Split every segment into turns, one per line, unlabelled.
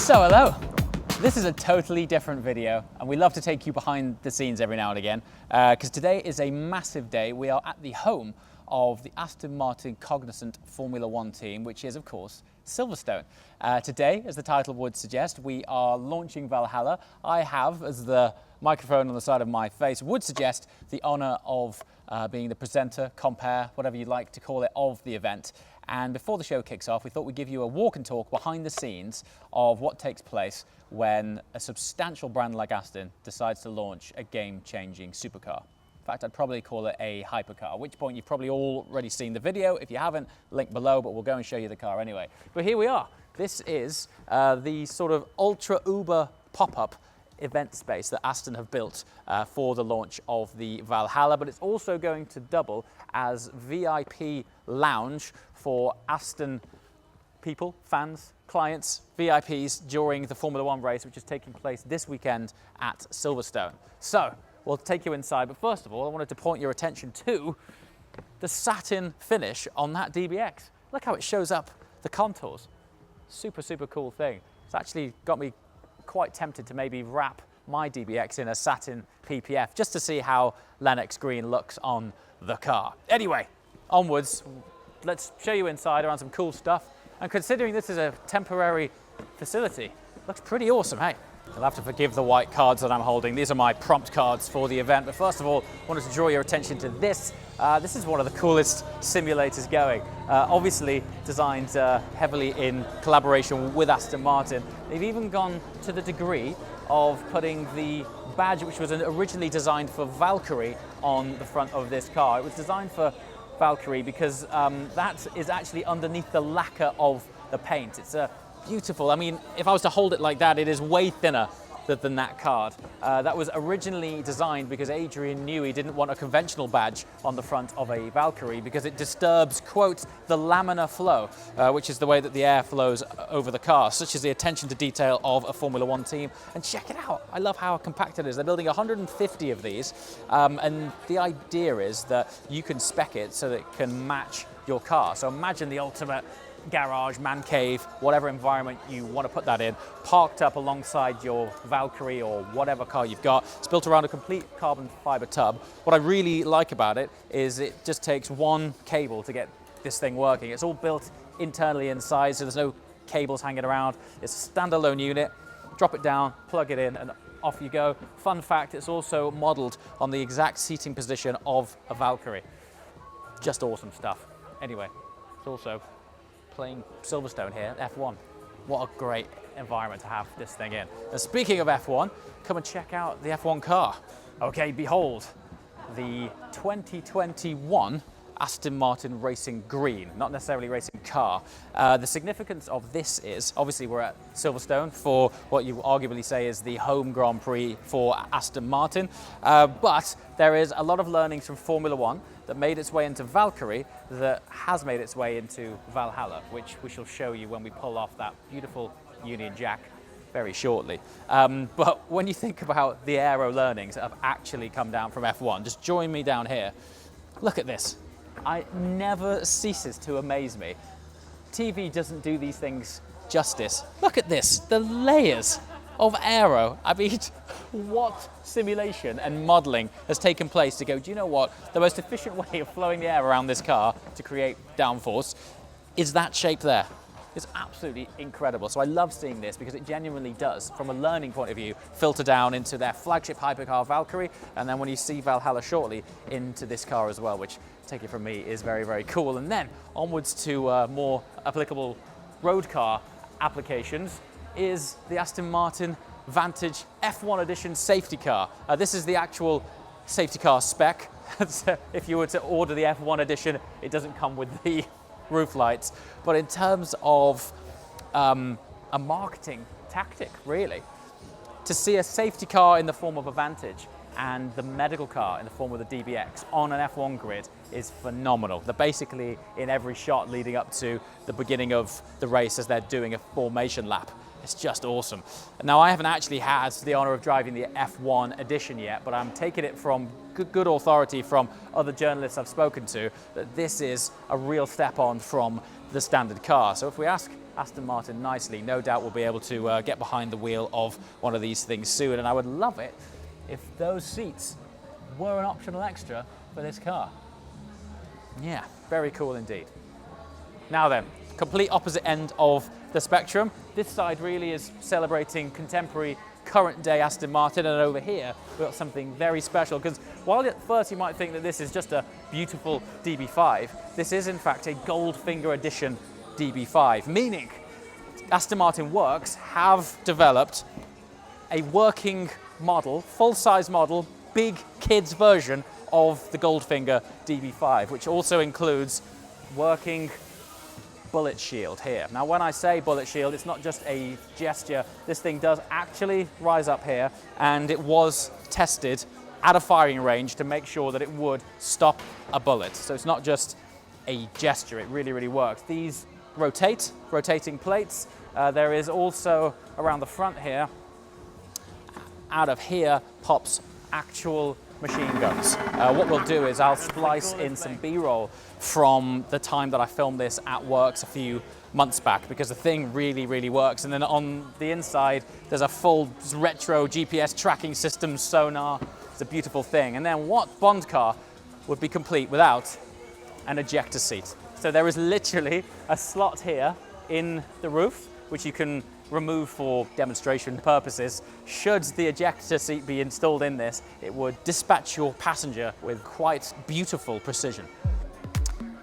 So hello, this is a totally different video and we love to take you behind the scenes every now and again because today is a massive day. We are at the home of the Aston Martin Cognizant Formula One team, which is of course Silverstone. Today, as the title would suggest, we are launching Valhalla. I have, as the microphone on the side of my face would suggest, the honour of being the presenter, compere, whatever you'd like to call it, of the event. And before the show kicks off, we thought we'd give you a walk and talk behind the scenes of what takes place when a substantial brand like Aston decides to launch a game-changing supercar. In fact, I'd probably call it a hypercar, at which point you've probably already seen the video. If you haven't, link below, but we'll go and show you the car anyway. But here we are. This is the sort of ultra-uber pop-up event space that Aston have built for the launch of the Valhalla, but it's also going to double as VIP lounge for Aston people, fans, clients, VIPs during the Formula One race, which is taking place this weekend at Silverstone. So we'll take you inside, but first of all, I wanted to point your attention to the satin finish on that DBX. Look how it shows up the contours. Super, super cool thing. It's actually got me quite tempted to maybe wrap my DBX in a satin PPF just to see how Lennox green looks on the car. Anyway, onwards, let's show you inside around some cool stuff. And considering this is a temporary facility, looks pretty awesome, hey? You'll have to forgive the white cards that I'm holding. These are my prompt cards for the event. But first of all, I wanted to draw your attention to this. This is one of the coolest simulators going. Obviously designed heavily in collaboration with Aston Martin. They've even gone to the degree of putting the badge, which was originally designed for Valkyrie, on the front of this car. It was designed for Valkyrie because that is actually underneath the lacquer of the paint. It's beautiful. I mean, if I was to hold it like that, it is way thinner than that card. That was originally designed because Adrian Newey didn't want a conventional badge on the front of a Valkyrie because it disturbs, quote, the laminar flow, which is the way that the air flows over the car, such as the attention to detail of a Formula One team. And check it out. I love how compact it is. They're building 150 of these. And the idea is that you can spec it so that it can match your car. So imagine the ultimate garage, man cave, whatever environment you want to put that in, parked up alongside your Valkyrie or whatever car you've got. It's built around a complete carbon fiber tub. What I really like about it is it just takes one cable to get this thing working. It's all built internally inside, so there's no cables hanging around. It's a standalone unit. Drop it down, plug it in, and off you go. Fun fact, it's also modeled on the exact seating position of a Valkyrie. Just awesome stuff. Anyway, it's also playing Silverstone here, F1. What a great environment to have this thing in. And speaking of F1, come and check out the F1 car. Okay, behold, the 2021 Aston Martin Racing Green, not necessarily racing car. The significance of this is, obviously we're at Silverstone for what you arguably say is the home Grand Prix for Aston Martin, but there is a lot of learnings from Formula One that made its way into Valkyrie that has made its way into Valhalla, which we shall show you when we pull off that beautiful Union Jack very shortly. But when you think about the aero learnings that have actually come down from F1, just join me down here. Look at this. It never ceases to amaze me. TV doesn't do these things justice. Look at this, the layers of aero. I mean, what simulation and modelling has taken place to go, do you know what? The most efficient way of flowing the air around this car to create downforce is that shape there. It's absolutely incredible. So I love seeing this because it genuinely does, from a learning point of view, filter down into their flagship hypercar Valkyrie, and then when you see Valhalla shortly, into this car as well, which, take it from me, is very, very cool. And then onwards to more applicable road car applications is the Aston Martin Vantage F1 Edition safety car. This is the actual safety car spec. So if you were to order the F1 Edition, it doesn't come with the roof lights. But in terms of a marketing tactic, really, to see a safety car in the form of a Vantage and the medical car in the form of the DBX on an F1 grid is phenomenal. They're basically in every shot leading up to the beginning of the race as they're doing a formation lap. It's just awesome. Now, I haven't actually had the honor of driving the F1 edition yet, but I'm taking it from good authority from other journalists I've spoken to that this is a real step on from the standard car. So if we ask Aston Martin nicely. No doubt we'll be able to get behind the wheel of one of these things soon, and I would love it if those seats were an optional extra for this car. Yeah, very cool indeed. Now then, complete opposite end of the spectrum. This side really is celebrating contemporary, current day Aston Martin, and over here we've got something very special, because while at first you might think that this is just a beautiful DB5, this is in fact a Goldfinger edition DB5, meaning Aston Martin Works have developed a working model, full-size model, big kids version of the Goldfinger DB5, which also includes working bullet shield here. Now when I say bullet shield, it's not just a gesture. This thing does actually rise up here, and it was tested at a firing range to make sure that it would stop a bullet. So it's not just a gesture, it really, really works. These rotating plates. There is also around the front here, out of here pops actual machine guns. What we'll do is I'll splice in some B-roll from the time that I filmed this at Works a few months back, because the thing really, really works. And then on the inside, there's a full retro GPS tracking system, sonar. It's a beautiful thing. And then what Bond car would be complete without an ejector seat? So there is literally a slot here in the roof, which you can remove for demonstration purposes. Should the ejector seat be installed in this, it would dispatch your passenger with quite beautiful precision.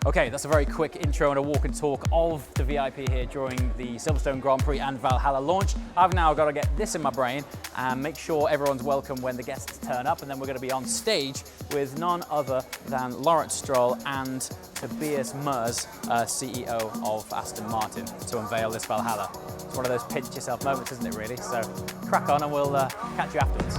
Okay, that's a very quick intro and a walk and talk of the VIP here during the Silverstone Grand Prix and Valhalla launch. I've now got to get this in my brain and make sure everyone's welcome when the guests turn up, and then we're going to be on stage with none other than Lawrence Stroll and Tobias Mers, CEO of Aston Martin, to unveil this Valhalla. It's one of those pinch yourself moments, isn't it really? So crack on and we'll catch you afterwards.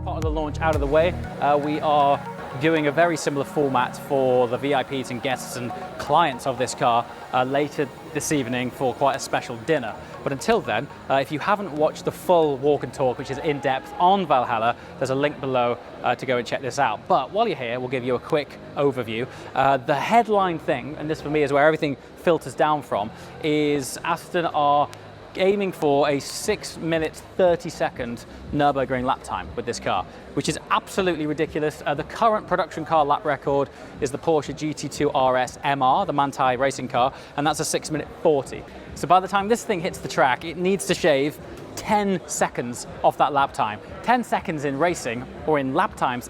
Of the launch out of the way, we are doing a very similar format for the VIPs and guests and clients of this car later this evening for quite a special dinner. But until then, if you haven't watched the full walk and talk, which is in depth on Valhalla, there's a link below to go and check this out. But while you're here, we'll give you a quick overview. The headline thing, and this for me is where everything filters down from, is Aston are aiming for a 6-minute 30-second Nurburgring lap time with this car, which is absolutely ridiculous. The current production car lap record is the Porsche GT2 RS MR, the Manthey racing car, and that's a 6-minute 40. So by the time this thing hits the track, it needs to shave 10 seconds off that lap time. 10 seconds in racing or in lap times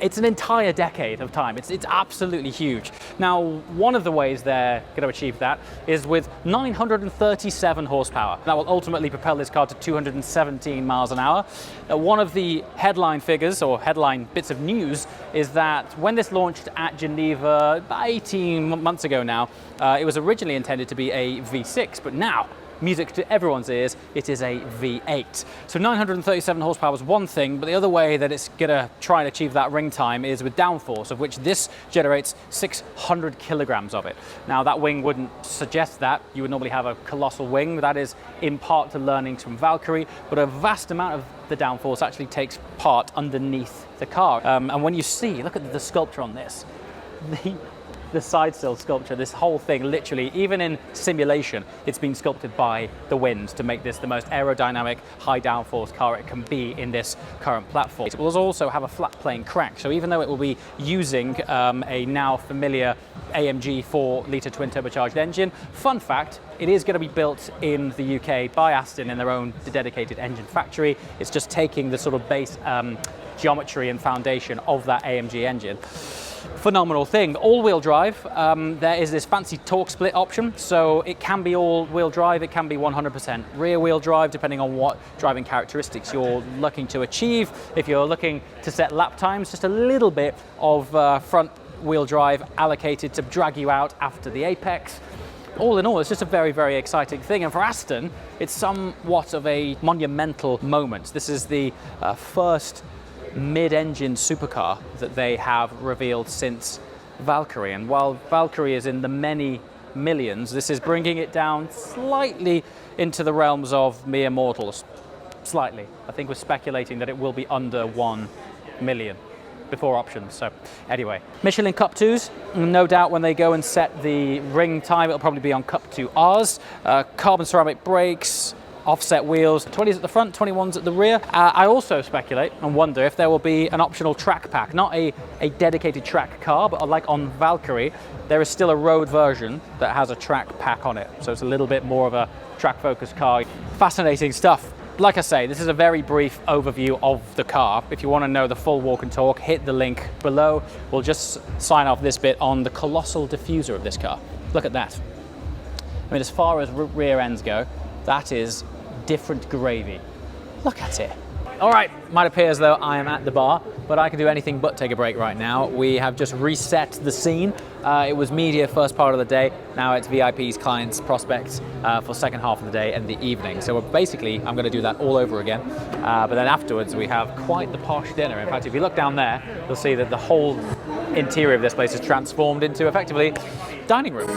it's an entire decade of time. It's absolutely huge. Now, one of the ways they're going to achieve that is with 937 horsepower. That will ultimately propel this car to 217 miles an hour. One of the headline figures or headline bits of news is that when this launched at Geneva about 18 months ago now, it was originally intended to be a V6, but now, music to everyone's ears, it is a V8. So 937 horsepower is one thing, but the other way that it's gonna try and achieve that ring time is with downforce, of which this generates 600 kilograms of it. Now that wing wouldn't suggest that. You would normally have a colossal wing. That is in part to learnings from Valkyrie, but a vast amount of the downforce actually takes part underneath the car. And when you see, look at the sculpture on this. The side sill sculpture, this whole thing, literally, even in simulation, it's been sculpted by the wind to make this the most aerodynamic, high downforce car it can be in this current platform. It will also have a flat plane crank, so even though it will be using a now familiar AMG 4-litre twin turbocharged engine, fun fact, it is going to be built in the UK by Aston in their own dedicated engine factory. It's just taking the sort of base geometry and foundation of that AMG engine. Phenomenal thing. All-wheel drive, there is this fancy torque split option, so it can be all-wheel drive, it can be 100% rear-wheel drive, depending on what driving characteristics you're looking to achieve. If you're looking to set lap times, just a little bit of front-wheel drive allocated to drag you out after the apex. all in all, it's just a very, very exciting thing. And for Aston, it's somewhat of a monumental moment. This is the first mid-engine supercar that they have revealed since Valkyrie. And while Valkyrie is in the many millions, this is bringing it down slightly into the realms of mere mortals. Slightly. I think we're speculating that it will be under 1 million before options. So anyway, Michelin CUP 2s, no doubt when they go and set the ring time, it'll probably be on CUP 2Rs. Carbon ceramic brakes, offset wheels, 20s at the front, 21s at the rear. I also speculate and wonder if there will be an optional track pack, not a dedicated track car, but like on Valkyrie, there is still a road version that has a track pack on it. So it's a little bit more of a track-focused car. Fascinating stuff. Like I say, this is a very brief overview of the car. If you want to know the full walk and talk, hit the link below. We'll just sign off this bit on the colossal diffuser of this car. Look at that. I mean, as far as rear ends go, that is different gravy. Look at it. All right, might appear as though I am at the bar, but I can do anything but take a break right now. We have just reset the scene. It was media first part of the day. Now it's VIPs, clients, prospects for second half of the day and the evening. So basically, I'm going to do that all over again. But then afterwards, we have quite the posh dinner. In fact, if you look down there, you'll see that the whole interior of this place is transformed into effectively dining room.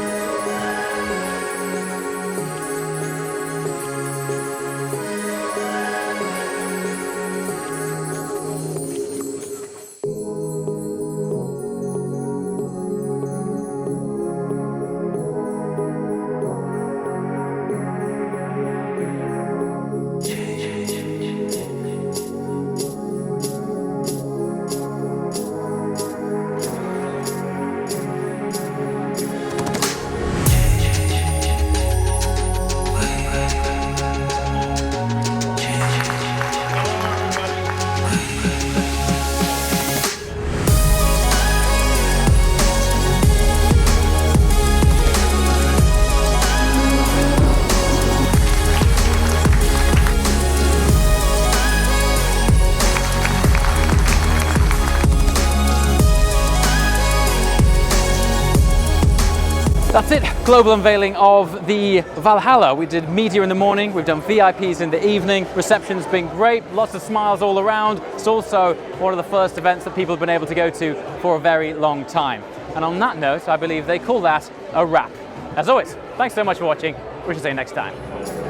That's it, global unveiling of the Valhalla. We did media in the morning, we've done VIPs in the evening. Reception's been great, lots of smiles all around. It's also one of the first events that people have been able to go to for a very long time. And on that note, I believe they call that a wrap. As always, thanks so much for watching. We shall see you next time.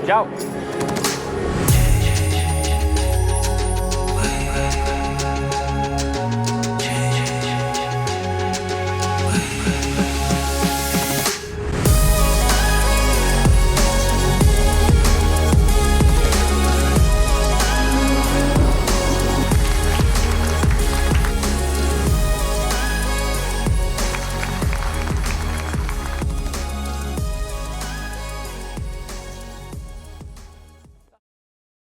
Ciao.